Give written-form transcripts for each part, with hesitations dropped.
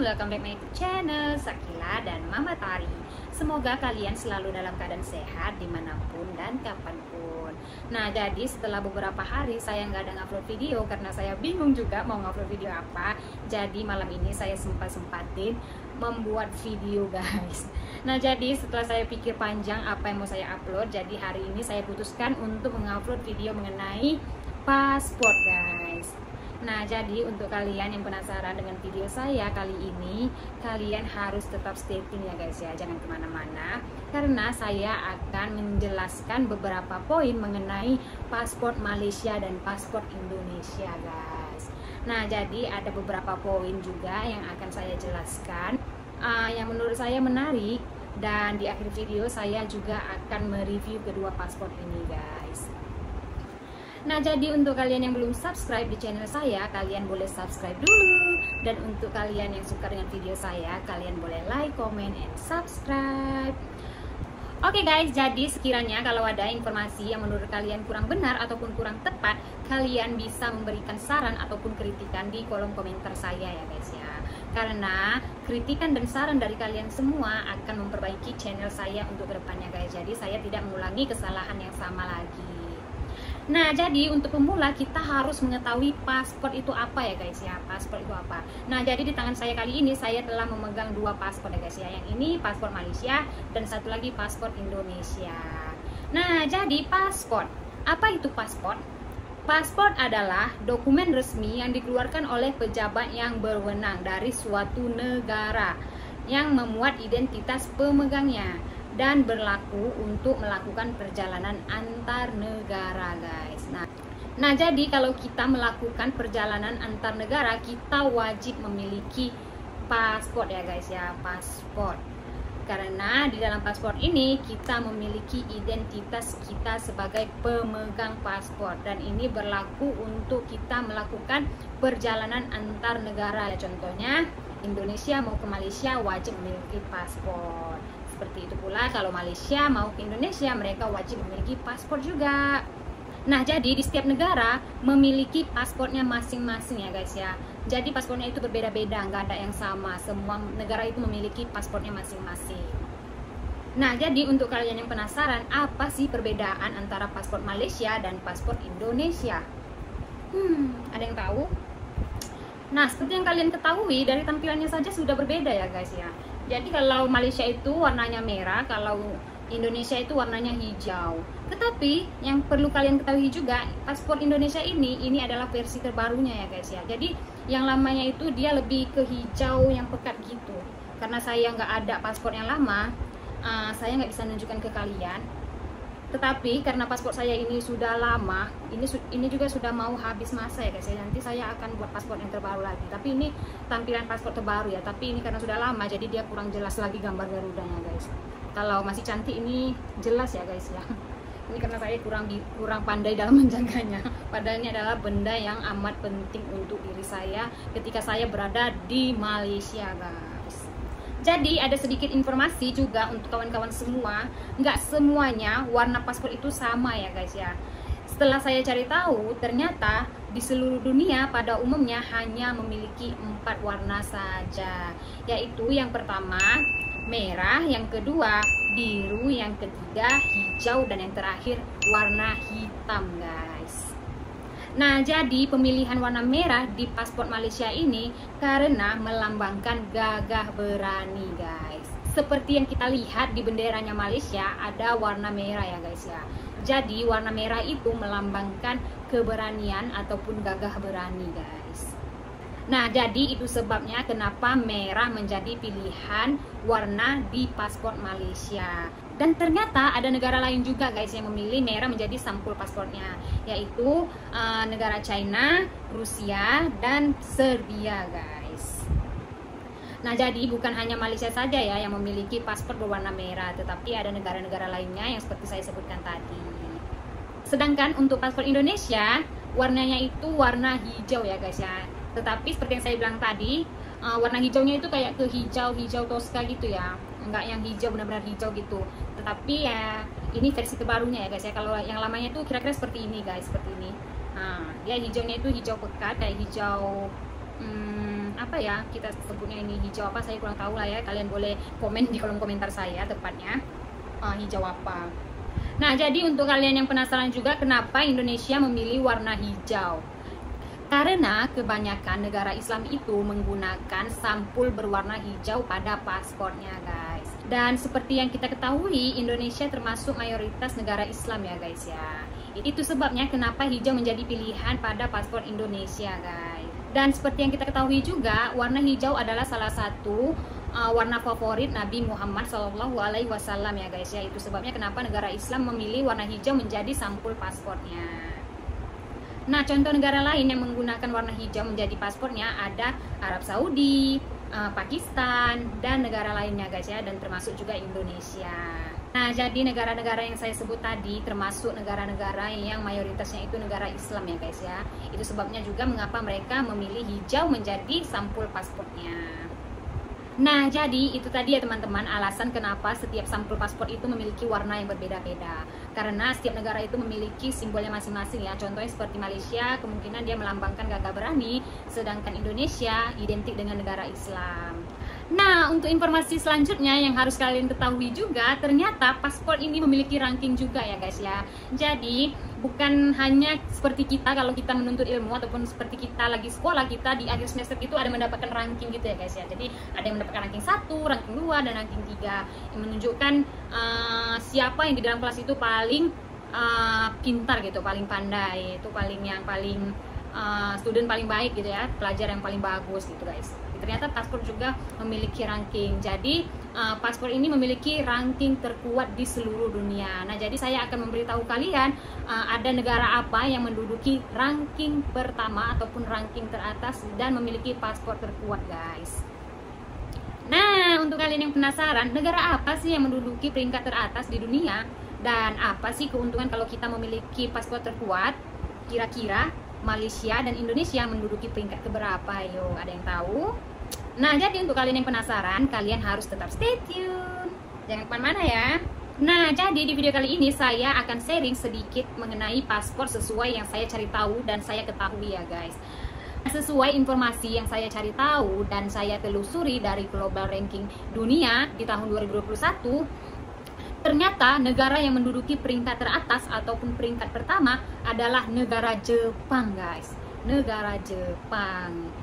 welcome back my YouTube channel Sakila dan Mama Tari. Semoga kalian selalu dalam keadaan sehat dimanapun dan kapanpun. Nah, jadi setelah beberapa hari saya nggak ada ngupload video karena saya bingung juga mau ngupload video apa. Jadi malam ini saya sempatin membuat video, guys. Nah, jadi setelah saya pikir panjang apa yang mau saya upload, jadi hari ini saya putuskan untuk mengupload video mengenai paspor, guys. Nah, jadi untuk kalian yang penasaran dengan video saya kali ini, kalian harus tetap stay tune ya guys ya, jangan kemana-mana, karena saya akan menjelaskan beberapa poin mengenai paspor Malaysia dan paspor Indonesia, guys. Nah, jadi ada beberapa poin juga yang akan saya jelaskan, yang menurut saya menarik, dan di akhir video saya juga akan mereview kedua paspor ini, guys. Nah, jadi untuk kalian yang belum subscribe di channel saya, kalian boleh subscribe dulu. Dan untuk kalian yang suka dengan video saya, kalian boleh like, comment, and subscribe. Oke guys, jadi sekiranya kalau ada informasi yang menurut kalian kurang benar ataupun kurang tepat, kalian bisa memberikan saran ataupun kritikan di kolom komentar saya ya guys ya. Karena kritikan dan saran dari kalian semua akan memperbaiki channel saya untuk kedepannya guys. Jadi saya tidak mengulangi kesalahan yang sama lagi. Nah, jadi untuk pemula kita harus mengetahui paspor itu apa ya guys ya. Paspor itu apa? Nah, jadi di tangan saya kali ini saya telah memegang dua paspor ya guys ya. Yang ini paspor Malaysia dan satu lagi paspor Indonesia. Nah, jadi paspor. Apa itu paspor? Paspor adalah dokumen resmi yang dikeluarkan oleh pejabat yang berwenang dari suatu negara yang memuat identitas pemegangnya dan berlaku untuk melakukan perjalanan antar negara, guys. Nah, jadi kalau kita melakukan perjalanan antar negara, kita wajib memiliki paspor ya guys ya, paspor. Karena di dalam paspor ini kita memiliki identitas kita sebagai pemegang paspor, dan ini berlaku untuk kita melakukan perjalanan antar negara. Contohnya Indonesia mau ke Malaysia wajib memiliki paspor. Seperti itu pula kalau Malaysia mau ke Indonesia, mereka wajib memiliki paspor juga. Nah, jadi di setiap negara memiliki paspornya masing-masing ya guys ya. Jadi paspornya itu berbeda-beda, nggak ada yang sama. Semua negara itu memiliki paspornya masing-masing. Nah, jadi untuk kalian yang penasaran, apa sih perbedaan antara paspor Malaysia dan paspor Indonesia? Ada yang tahu? Nah, seperti yang kalian ketahui, dari tampilannya saja sudah berbeda ya guys ya. Jadi kalau Malaysia itu warnanya merah, kalau Indonesia itu warnanya hijau. Tetapi yang perlu kalian ketahui juga, paspor Indonesia ini adalah versi terbarunya ya guys ya. Jadi yang lamanya itu dia lebih ke hijau yang pekat gitu. Karena saya nggak ada paspor yang lama, saya nggak bisa nunjukkan ke kalian. Tetapi karena paspor saya ini sudah lama, ini juga sudah mau habis masa ya guys ya. Nanti saya akan buat paspor yang terbaru lagi. Tapi ini tampilan paspor terbaru ya. Tapi ini karena sudah lama, jadi dia kurang jelas lagi gambar Garudanya guys. Kalau masih cantik ini jelas ya guys ya. Ini karena saya kurang pandai dalam menjaganya. Padahal ini adalah benda yang amat penting untuk diri saya ketika saya berada di Malaysia guys. Jadi ada sedikit informasi juga untuk kawan-kawan semua, nggak semuanya warna paspor itu sama ya guys ya. Setelah saya cari tahu, ternyata di seluruh dunia pada umumnya hanya memiliki 4 warna saja, yaitu yang pertama merah, yang kedua biru, yang ketiga hijau, dan yang terakhir warna hitam guys. Nah, jadi pemilihan warna merah di paspor Malaysia ini karena melambangkan gagah berani guys. Seperti yang kita lihat di benderanya Malaysia ada warna merah ya guys ya. Jadi warna merah itu melambangkan keberanian ataupun gagah berani guys. Nah, jadi itu sebabnya kenapa merah menjadi pilihan warna di paspor Malaysia. Dan ternyata ada negara lain juga guys yang memilih merah menjadi sampul paspornya, yaitu negara China, Rusia, dan Serbia guys. Nah, jadi bukan hanya Malaysia saja ya yang memiliki paspor berwarna merah, tetapi ada negara-negara lainnya yang seperti saya sebutkan tadi. Sedangkan untuk paspor Indonesia, warnanya itu warna hijau ya guys ya. Tetapi seperti yang saya bilang tadi, warna hijaunya itu kayak ke hijau Tosca gitu ya. Enggak yang hijau benar-benar hijau gitu. Tetapi ya ini versi terbarunya ya guys ya. Kalau yang lamanya itu kira-kira seperti ini guys, seperti ini. Nah, dia hijaunya itu hijau pekat kayak hijau apa ya kita sebutnya ini, hijau apa saya kurang tahu lah ya, kalian boleh komen di kolom komentar saya tepatnya hijau apa. Nah, jadi untuk kalian yang penasaran juga kenapa Indonesia memilih warna hijau, karena kebanyakan negara Islam itu menggunakan sampul berwarna hijau pada paspornya guys. Dan seperti yang kita ketahui, Indonesia termasuk mayoritas negara Islam ya guys ya. Itu sebabnya kenapa hijau menjadi pilihan pada paspor Indonesia guys. Dan seperti yang kita ketahui juga, warna hijau adalah salah satu warna favorit Nabi Muhammad SAW ya guys ya. Itu sebabnya kenapa negara Islam memilih warna hijau menjadi sampul paspornya. Nah, contoh negara lain yang menggunakan warna hijau menjadi paspornya ada Arab Saudi, Pakistan, dan negara lainnya guys ya, dan termasuk juga Indonesia. Nah, jadi negara-negara yang saya sebut tadi termasuk negara-negara yang mayoritasnya itu negara Islam ya guys ya. Itu sebabnya juga mengapa mereka memilih hijau menjadi sampul paspornya. Nah, jadi itu tadi ya teman-teman alasan kenapa setiap sampul paspor itu memiliki warna yang berbeda-beda. Karena setiap negara itu memiliki simbolnya masing-masing ya. Contohnya seperti Malaysia, kemungkinan dia melambangkan gagah berani, sedangkan Indonesia identik dengan negara Islam. Nah, untuk informasi selanjutnya yang harus kalian ketahui juga, ternyata paspor ini memiliki ranking juga ya guys ya. Jadi, bukan hanya seperti kita kalau kita menuntut ilmu ataupun seperti kita lagi sekolah, kita di akhir semester itu ada mendapatkan ranking gitu ya guys ya. Jadi, ada yang mendapatkan ranking 1, ranking 2, dan ranking 3 yang menunjukkan siapa yang di dalam kelas itu paling pintar gitu, paling pandai, itu paling student paling baik gitu ya, pelajar yang paling bagus gitu guys. Ternyata paspor juga memiliki ranking. Jadi paspor ini memiliki ranking terkuat di seluruh dunia. Nah, jadi saya akan memberitahu kalian ada negara apa yang menduduki ranking pertama ataupun ranking teratas dan memiliki paspor terkuat guys. Nah, untuk kalian yang penasaran, negara apa sih yang menduduki peringkat teratas di dunia dan apa sih keuntungan kalau kita memiliki paspor terkuat? Kira-kira Malaysia dan Indonesia menduduki peringkat keberapa? Yo, ada yang tahu? Nah, jadi untuk kalian yang penasaran, kalian harus tetap stay tune. Jangan kemana-mana ya. Nah, jadi di video kali ini saya akan sharing sedikit mengenai paspor sesuai yang saya cari tahu dan saya ketahui ya guys. Sesuai informasi yang saya cari tahu dan saya telusuri dari global ranking dunia di tahun 2021, ternyata negara yang menduduki peringkat teratas ataupun peringkat pertama adalah negara Jepang guys. Negara Jepang.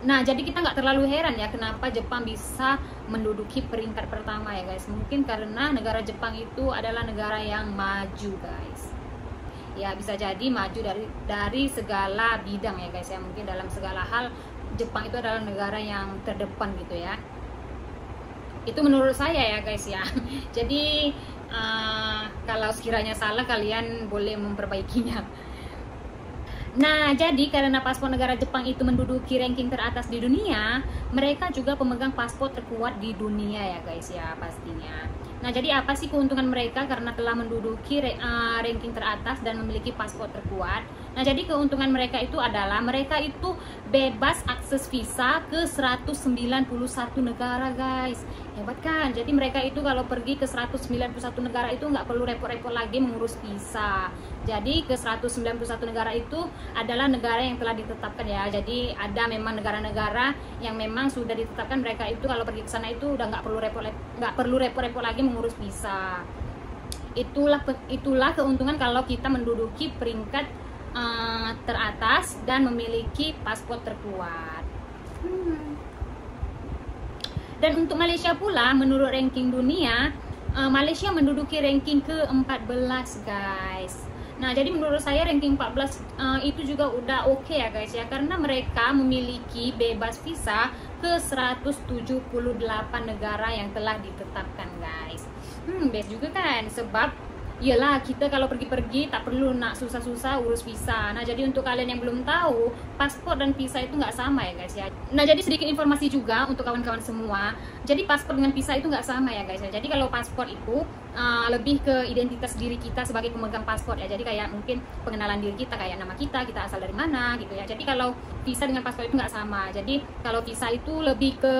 Nah, jadi kita nggak terlalu heran ya kenapa Jepang bisa menduduki peringkat pertama ya guys. Mungkin karena negara Jepang itu adalah negara yang maju guys. Ya, bisa jadi maju dari segala bidang ya guys ya. Mungkin dalam segala hal Jepang itu adalah negara yang terdepan gitu ya. Itu menurut saya ya guys ya. Jadi kalau sekiranya salah kalian boleh memperbaikinya. Nah, jadi karena paspor negara Jepang itu menduduki ranking teratas di dunia, mereka juga pemegang paspor terkuat di dunia ya guys ya pastinya. Nah, jadi apa sih keuntungan mereka karena telah menduduki ranking teratas dan memiliki paspor terkuat? Nah, jadi keuntungan mereka itu adalah mereka itu bebas akses visa ke 191 negara guys. Hebat kan? Jadi mereka itu kalau pergi ke 191 negara itu nggak perlu repot-repot lagi mengurus visa. Jadi ke 191 negara itu adalah negara yang telah ditetapkan ya. Jadi ada memang negara-negara yang memang sudah ditetapkan, mereka itu kalau pergi ke sana itu udah nggak perlu repot-repot lagi mengurus visa. Itulah keuntungan kalau kita menduduki peringkat teratas dan memiliki paspor terkuat. Dan untuk Malaysia pula, menurut ranking dunia, Malaysia menduduki ranking ke-14 guys. Nah, jadi menurut saya ranking 14 itu juga udah oke ya guys ya, karena mereka memiliki bebas visa ke 178 negara yang telah ditetapkan guys. Best juga kan, sebab iyalah kita kalau pergi-pergi tak perlu nak susah-susah urus visa. Nah, jadi untuk kalian yang belum tahu, paspor dan visa itu nggak sama ya guys ya. Nah, jadi sedikit informasi juga untuk kawan-kawan semua. Jadi paspor dengan visa itu nggak sama ya guys ya. Jadi kalau paspor itu lebih ke identitas diri kita sebagai pemegang paspor ya. Jadi kayak mungkin pengenalan diri kita, kayak nama kita asal dari mana gitu ya. Jadi kalau visa dengan paspor itu nggak sama. Jadi kalau visa itu lebih ke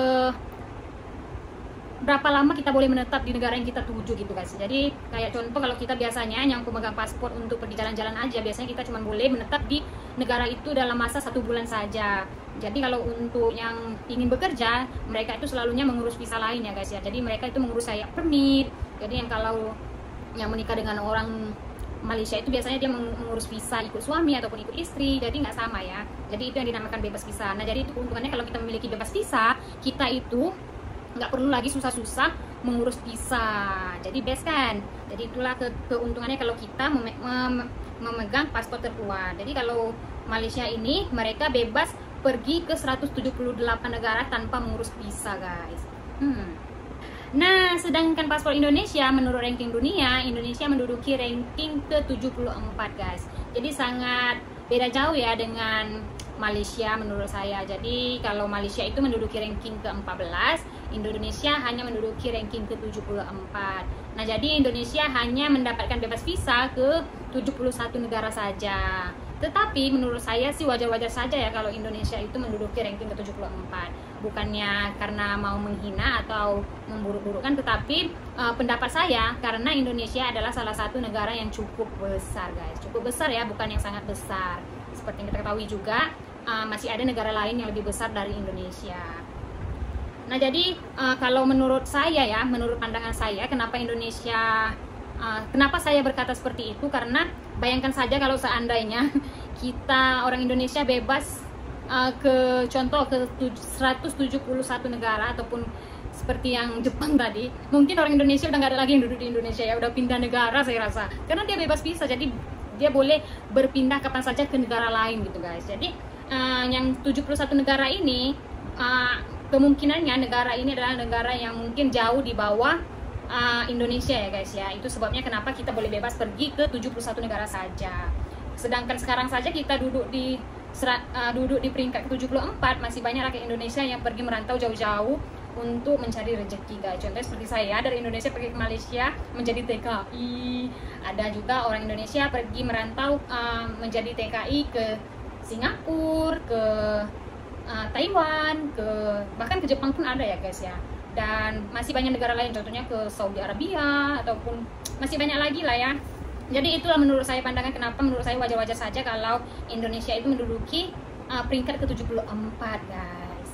berapa lama kita boleh menetap di negara yang kita tuju gitu guys. Jadi kayak contoh kalau kita biasanya yang pemegang paspor untuk pergi jalan-jalan aja, biasanya kita cuma boleh menetap di negara itu dalam masa 1 bulan saja. Jadi kalau untuk yang ingin bekerja, mereka itu selalunya mengurus visa lain ya guys ya. Jadi mereka itu mengurus saya permit. Jadi yang kalau yang menikah dengan orang Malaysia itu biasanya dia mengurus visa ikut suami ataupun ikut istri, jadi nggak sama ya. Jadi itu yang dinamakan bebas visa. Nah jadi itu keuntungannya kalau kita memiliki bebas visa, kita itu nggak perlu lagi susah-susah mengurus visa. Jadi best kan. Jadi itulah keuntungannya kalau kita memegang paspor terkuat. Jadi kalau Malaysia ini mereka bebas pergi ke 178 negara tanpa mengurus visa guys. Nah, sedangkan paspor Indonesia menurut ranking dunia, Indonesia menduduki ranking ke-74 guys. Jadi sangat beda jauh ya dengan Malaysia menurut saya. Jadi kalau Malaysia itu menduduki ranking ke-14, Indonesia hanya menduduki ranking ke-74. Nah, jadi Indonesia hanya mendapatkan bebas visa ke 71 negara saja. Tetapi menurut saya sih wajar-wajar saja ya kalau Indonesia itu menduduki ranking ke-74. Bukannya karena mau menghina atau memburuk-burukkan, tetapi pendapat saya karena Indonesia adalah salah satu negara yang cukup besar guys. Cukup besar ya, bukan yang sangat besar. Seperti yang kita ketahui juga, masih ada negara lain yang lebih besar dari Indonesia. Nah jadi kalau menurut saya ya, menurut pandangan saya, kenapa Indonesia, kenapa saya berkata seperti itu, karena bayangkan saja kalau seandainya kita orang Indonesia bebas ke contoh ke 171 negara ataupun seperti yang Jepang tadi, mungkin orang Indonesia udah nggak ada lagi yang duduk di Indonesia ya, udah pindah negara saya rasa, karena dia bebas visa, jadi dia boleh berpindah kapan saja ke negara lain gitu guys. Jadi yang 71 negara ini kemungkinannya negara ini adalah negara yang mungkin jauh di bawah Indonesia ya guys ya. Itu sebabnya kenapa kita boleh bebas pergi ke 71 negara saja. Sedangkan sekarang saja kita duduk di peringkat ke-74, masih banyak rakyat Indonesia yang pergi merantau jauh-jauh untuk mencari rezeki guys. Contohnya seperti saya dari Indonesia pergi ke Malaysia menjadi TKI. Ada juga orang Indonesia pergi merantau menjadi TKI ke Singapura, ke Taiwan, bahkan ke Jepang pun ada ya guys ya. Dan masih banyak negara lain, contohnya ke Saudi Arabia ataupun masih banyak lagi lah ya. Jadi itulah menurut saya pandangan kenapa menurut saya wajar-wajar saja kalau Indonesia itu menduduki peringkat ke-74 guys.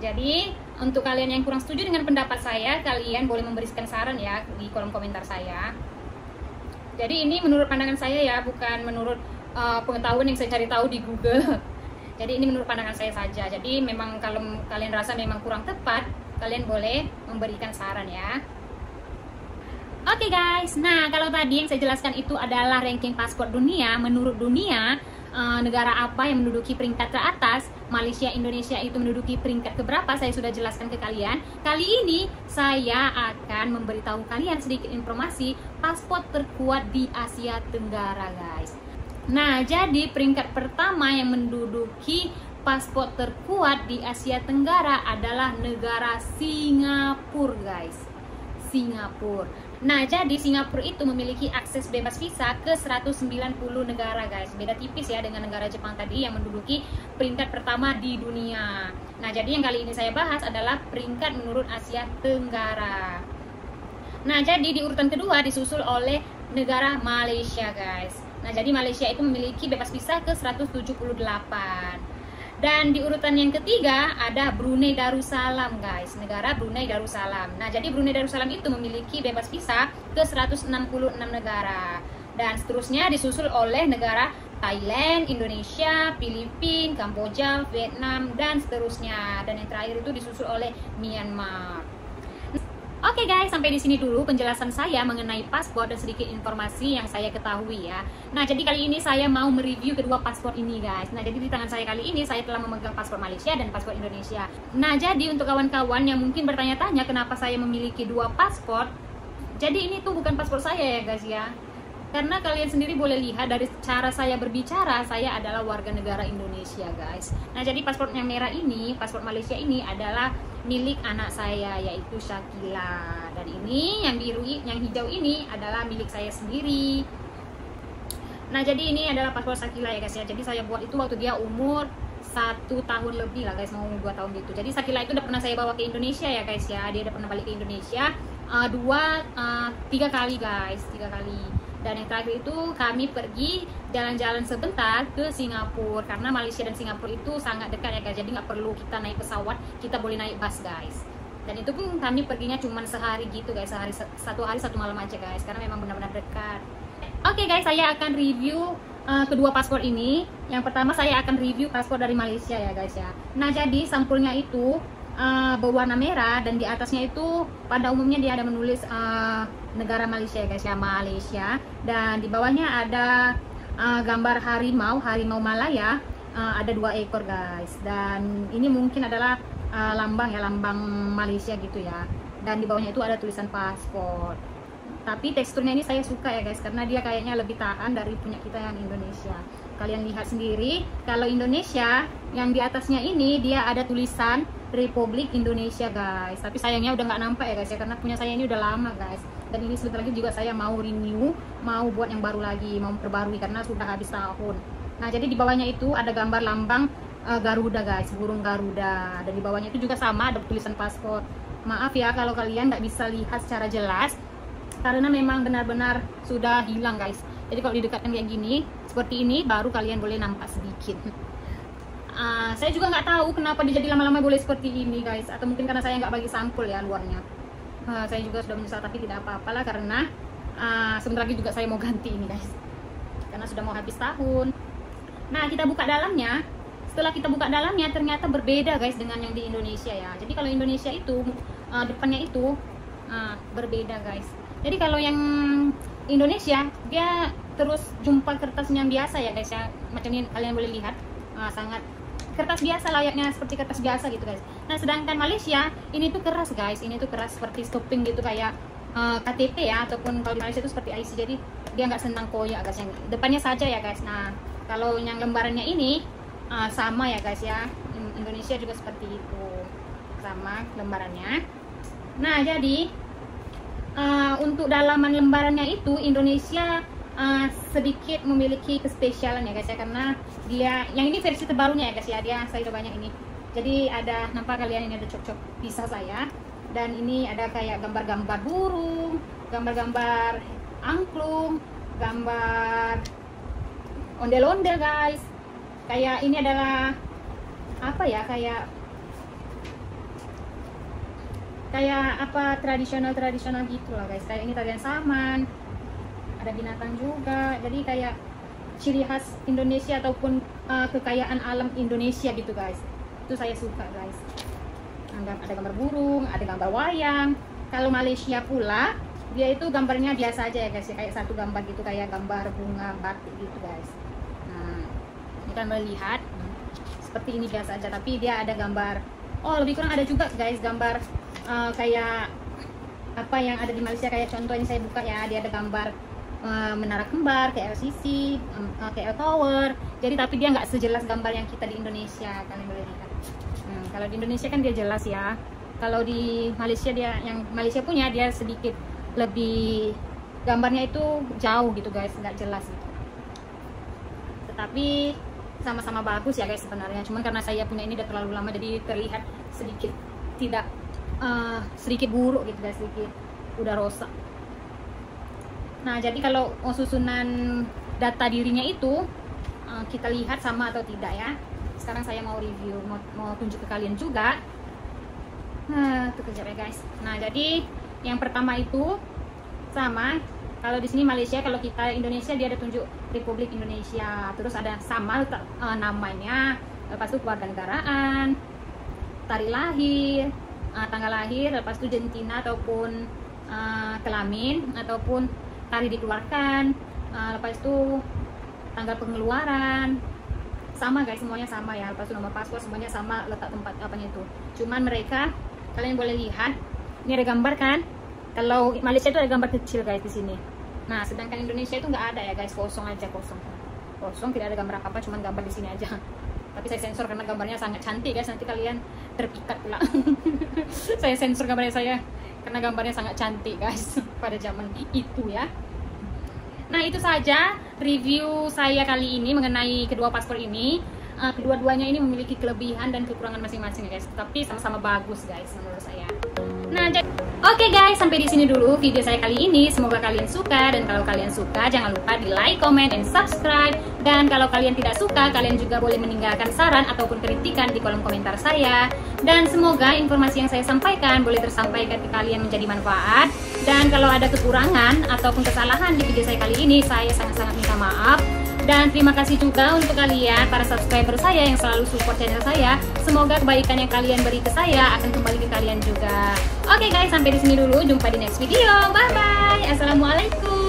Jadi untuk kalian yang kurang setuju dengan pendapat saya, kalian boleh memberikan saran ya di kolom komentar saya. Jadi ini menurut pandangan saya ya, bukan menurut pengetahuan yang saya cari tahu di Google. Jadi ini menurut pandangan saya saja. Jadi memang kalau kalian rasa memang kurang tepat, kalian boleh memberikan saran ya. Oke guys, nah kalau tadi yang saya jelaskan itu adalah ranking paspor dunia. Menurut dunia, negara apa yang menduduki peringkat teratas, Malaysia, Indonesia itu menduduki peringkat keberapa, saya sudah jelaskan ke kalian. Kali ini saya akan memberitahu kalian sedikit informasi paspor terkuat di Asia Tenggara guys. Nah jadi peringkat pertama yang menduduki paspor terkuat di Asia Tenggara adalah negara Singapura guys. Singapura. Nah, jadi Singapura itu memiliki akses bebas visa ke 190 negara guys. Beda tipis ya dengan negara Jepang tadi yang menduduki peringkat pertama di dunia. Nah, jadi yang kali ini saya bahas adalah peringkat menurut Asia Tenggara. Nah, jadi di urutan kedua disusul oleh negara Malaysia guys. Nah, jadi Malaysia itu memiliki bebas visa ke 178. Dan di urutan yang ketiga ada Brunei Darussalam guys, negara Brunei Darussalam. Nah jadi Brunei Darussalam itu memiliki bebas visa ke 166 negara. Dan seterusnya disusul oleh negara Thailand, Indonesia, Filipina, Kamboja, Vietnam, dan seterusnya. Dan yang terakhir itu disusul oleh Myanmar. Oke guys, sampai di sini dulu penjelasan saya mengenai paspor dan sedikit informasi yang saya ketahui ya. Nah, jadi kali ini saya mau mereview kedua paspor ini guys. Nah, jadi di tangan saya kali ini saya telah memegang paspor Malaysia dan paspor Indonesia. Nah, jadi untuk kawan-kawan yang mungkin bertanya-tanya kenapa saya memiliki dua paspor, jadi ini tuh bukan paspor saya ya guys ya. Karena kalian sendiri boleh lihat dari cara saya berbicara, saya adalah warga negara Indonesia guys. Nah, jadi paspor yang merah ini, paspor Malaysia ini adalah milik anak saya yaitu Shakila. Dan ini yang biru, yang hijau ini adalah milik saya sendiri. Nah, jadi ini adalah paspor Shakila ya guys ya. Jadi saya buat itu waktu dia umur 1 tahun lebih lah guys, mau 2 tahun gitu. Jadi Shakila itu udah pernah saya bawa ke Indonesia ya guys ya. Dia udah pernah balik ke Indonesia 3 kali guys, 3 kali. Dan yang terakhir itu kami pergi jalan-jalan sebentar ke Singapura, karena Malaysia dan Singapura itu sangat dekat ya guys, jadi nggak perlu kita naik pesawat, kita boleh naik bus guys. Dan itu pun kami perginya cuma sehari gitu guys, satu hari satu malam aja guys, karena memang benar-benar dekat. Oke guys, saya akan review kedua paspor ini. Yang pertama saya akan review paspor dari Malaysia ya guys ya. Nah jadi sampulnya itu berwarna merah, dan di atasnya itu pada umumnya dia ada menulis negara Malaysia ya guys ya, Malaysia. Dan di bawahnya ada gambar harimau Malaya, ada 2 ekor guys. Dan ini mungkin adalah lambang Malaysia gitu ya. Dan di bawahnya itu ada tulisan paspor. Tapi teksturnya ini saya suka ya guys, karena dia kayaknya lebih tahan dari punya kita yang Indonesia. Kalian lihat sendiri, kalau Indonesia yang di atasnya ini dia ada tulisan Republik Indonesia guys. Tapi sayangnya udah nggak nampak ya guys ya, karena punya saya ini udah lama guys. Dan ini sebentar lagi juga saya mau renew, mau buat yang baru lagi, mau perbarui karena sudah habis tahun. Nah jadi di bawahnya itu ada gambar lambang Garuda guys, burung Garuda. Dan di bawahnya itu juga sama ada tulisan paspor. Maaf ya kalau kalian nggak bisa lihat secara jelas, karena memang benar-benar sudah hilang guys. Jadi kalau didekatkan kayak gini seperti ini baru kalian boleh nampak sedikit. Saya juga nggak tahu kenapa dia jadi lama-lama boleh seperti ini guys, atau mungkin karena saya nggak bagi sampul ya luarnya. Saya juga sudah menyesal, tapi tidak apa-apa lah, karena sebentar lagi juga saya mau ganti ini guys, karena sudah mau habis tahun. Nah kita buka dalamnya. Setelah kita buka dalamnya ternyata berbeda guys dengan yang di Indonesia ya. Jadi kalau Indonesia itu depannya itu berbeda guys. Jadi kalau yang Indonesia dia terus jumpa kertasnya yang biasa ya guys ya, macam ini kalian boleh lihat, sangat kertas biasa, layaknya seperti kertas biasa gitu guys. Nah sedangkan Malaysia ini tuh keras guys, ini tuh keras seperti stopping gitu, kayak KTP ya, ataupun kalau di Malaysia itu seperti IC. Jadi dia nggak senang koyak guys, yang depannya saja ya guys. Nah kalau yang lembarannya ini sama ya guys ya, Indonesia juga seperti itu, sama lembarannya. Nah jadi untuk dalaman lembarannya itu Indonesia sedikit memiliki kespesialan ya guys ya, karena dia yang ini versi terbarunya ya guys ya, dia saya udah banyak ini. Jadi ada, nampak kalian ini ada cok-cok pisah saya, dan ini ada kayak gambar-gambar burung, gambar-gambar angklung, gambar ondel-ondel guys. Kayak ini adalah apa ya, kayak apa tradisional gitu lah guys. Kayak ini tarian saman, ada binatang juga, jadi kayak ciri khas Indonesia ataupun kekayaan alam Indonesia gitu guys. Itu saya suka guys. Ada gambar burung, ada gambar wayang. Kalau Malaysia pula dia itu gambarnya biasa aja ya guys ya, kayak satu gambar gitu, kayak gambar bunga batik gitu guys. Nah ini kan melihat seperti ini biasa aja, tapi dia ada gambar, lebih kurang ada juga guys gambar kayak apa yang ada di Malaysia. Kayak contoh ini saya buka ya, dia ada gambar menara kembar, KLCC, KL Tower. Jadi tapi dia nggak sejelas gambar yang kita di Indonesia, kalian boleh lihat. Kalau di Indonesia kan dia jelas ya, kalau di Malaysia yang Malaysia punya dia sedikit lebih, gambarnya itu jauh gitu guys, nggak jelas gitu. Tetapi sama-sama bagus ya guys sebenarnya, cuman karena saya punya ini udah terlalu lama jadi terlihat sedikit tidak sedikit buruk gitu guys, sedikit udah rusak. Nah jadi kalau susunan data dirinya itu kita lihat sama atau tidak ya. Sekarang saya mau review, mau tunjuk ke kalian juga. Tuh kejap ya guys. Nah jadi yang pertama itu sama. Kalau di sini Malaysia, kalau kita Indonesia dia ada tunjuk Republik Indonesia, terus ada sama namanya, lepas itu kewarganegaraan, tarikh lahir, tanggal lahir, lepas itu jantina ataupun kelamin, ataupun hari dikeluarkan, lepas itu tanggal pengeluaran, sama guys, semuanya sama ya. Lepas itu nomor paspor semuanya sama, letak tempat apanya itu. Cuman mereka, kalian boleh lihat, ini ada gambar kan? Kalau Malaysia itu ada gambar kecil guys di sini. Nah sedangkan Indonesia itu nggak ada ya guys, kosong aja, kosong, tidak ada gambar apa-apa, cuman gambar di sini aja. Tapi saya sensor karena gambarnya sangat cantik guys, nanti kalian terpikat pula. Saya sensor gambarnya saya karena gambarnya sangat cantik guys pada zaman itu ya. Nah itu saja review saya kali ini mengenai kedua paspor ini. kedua-duanya ini memiliki kelebihan dan kekurangan masing-masing guys, tapi sama-sama bagus guys menurut saya. Nah, oke guys, sampai di sini dulu video saya kali ini. Semoga kalian suka, dan kalau kalian suka jangan lupa di like, comment, dan subscribe. Dan kalau kalian tidak suka, kalian juga boleh meninggalkan saran ataupun kritikan di kolom komentar saya. Dan semoga informasi yang saya sampaikan boleh tersampaikan ke kalian menjadi manfaat. Dan kalau ada kekurangan ataupun kesalahan di video saya kali ini, saya sangat-sangat minta maaf. Dan terima kasih juga untuk kalian para subscriber saya yang selalu support channel saya. Semoga kebaikan yang kalian beri ke saya akan kembali ke kalian juga. Oke guys, sampai di sini dulu. Jumpa di next video. Bye bye. Assalamualaikum.